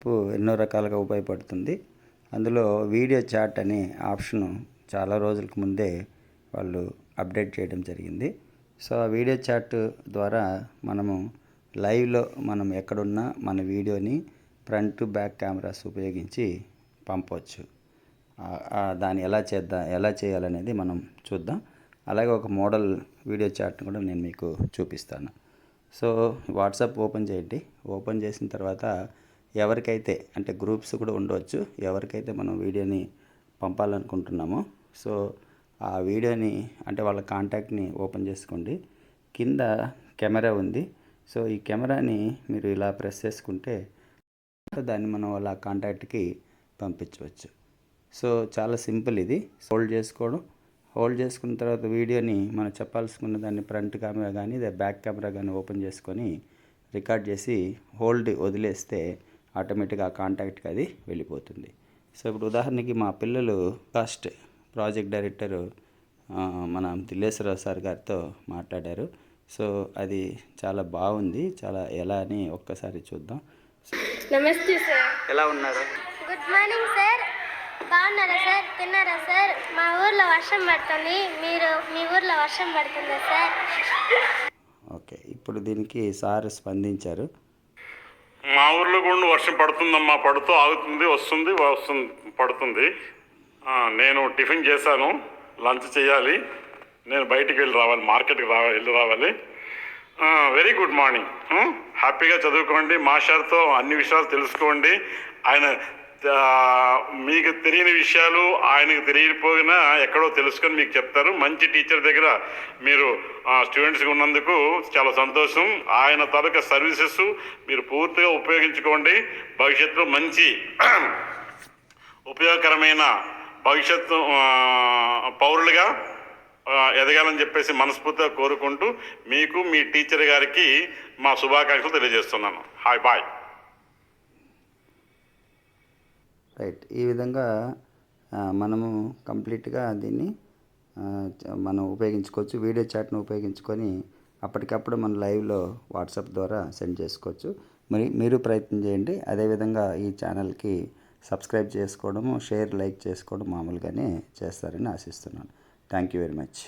WhatsApp ఎన్నో రకాలుగా ఉపయోగపడుతుంది. అందులో వీడియో చాట్ అనే ఆప్షను చాలా రోజులకు ముందే వాళ్ళు అప్డేట్ చేయడం జరిగింది. సో ఆ వీడియో చాట్ ద్వారా మనము లైవ్లో మనం ఎక్కడున్నా మన వీడియోని ఫ్రంట్ బ్యాక్ కెమెరాస్ ఉపయోగించి పంపవచ్చు. దాన్ని ఎలా చేయాలనేది మనం చూద్దాం. అలాగే ఒక మోడల్ వీడియో చాట్ని కూడా నేను మీకు చూపిస్తాను. సో వాట్సాప్ ఓపెన్ చేయండి. ఓపెన్ చేసిన తర్వాత ఎవరికైతే అంటే గ్రూప్స్ కూడా ఉండవచ్చు, ఎవరికైతే మనం వీడియోని పంపాలనుకుంటున్నామో సో ఆ వీడియోని అంటే వాళ్ళ కాంటాక్ట్ని ఓపెన్ చేసుకోండి. కింద కెమెరా ఉంది. సో ఈ కెమెరాని మీరు ఇలా ప్రెస్ చేసుకుంటే దాన్ని మనం వాళ్ళ కాంటాక్ట్కి పంపించవచ్చు. సో చాలా సింపుల్ ఇది. హోల్డ్ చేసుకున్న తర్వాత వీడియోని మనం చెప్పాల్సుకున్న దాన్ని ఫ్రంట్ కెమెరా కానీ బ్యాక్ కెమెరా కానీ ఓపెన్ చేసుకొని రికార్డ్ చేసి హోల్డ్ వదిలేస్తే ఆటోమేటిక్గా ఆ కాంటాక్ట్కి అది వెళ్ళిపోతుంది. సో ఇప్పుడు ఉదాహరణకి మా పిల్లలు ఫస్ట్ ప్రాజెక్ట్ డైరెక్టర్ మన దిల్లేశ్వరరావు సార్ గారితో మాట్లాడారు. సో అది చాలా బాగుంది. ఎలా అని ఒక్కసారి చూద్దాం. నమస్తే సార్, ఎలా ఉన్నారు? Good morning sir. బాగున్నారా సార్? తిన్నారా సార్? మా ఊర్లో వర్షం పడుతుంది, మీ ఊర్లో వర్షం పడుతుందా సార్? ఓకే, ఇప్పుడు దీనికి సార్ స్పందించారు. మా ఊర్లో కూడా వర్షం పడుతుందమ్మా, పడుతూ ఆగుతుంది, వస్తుంది పడుతుంది. నేను టిఫిన్ చేశాను, లంచ్ చేయాలి, నేను బయటికి వెళ్ళి రావాలి, మార్కెట్కి వెళ్ళి రావాలి. Very good morning. హ్యాపీగా చదువుకోండి, మాస్టర్తో అన్ని విషయాలు తెలుసుకోండి. ఆయన మీకు తెలియని విషయాలు ఆయనకు తెలియకపోయినా ఎక్కడో తెలుసుకొని మీకు చెప్తారు. మంచి టీచర్ దగ్గర మీరు స్టూడెంట్స్గా ఉన్నందుకు చాలా సంతోషం. ఆయన తాలూకా సర్వీసెస్ మీరు పూర్తిగా ఉపయోగించుకోండి. భవిష్యత్తులో మంచి ఉపయోగకరమైన భవిష్యత్తు పౌరులుగా ఎదగాలని చెప్పేసి మనస్ఫూర్తిగా కోరుకుంటూ మీకు మీ టీచర్ గారికి మా శుభాకాంక్షలు తెలియజేస్తున్నాను. Hi bye. రైట్, ఈ విధంగా మనము కంప్లీట్గా దీన్ని మనం ఉపయోగించుకోవచ్చు. వీడియో చాట్ను ఉపయోగించుకొని అప్పటికప్పుడు మన లైవ్లో వాట్సాప్ ద్వారా సెండ్ చేసుకోవచ్చు. మీరు ప్రయత్నం చేయండి. అదేవిధంగా ఈ ఛానల్కి సబ్స్క్రైబ్ చేసుకోవడము, షేర్, లైక్ చేసుకోవడం మామూలుగానే చేస్తారని ఆశిస్తున్నాను. Thank you very much.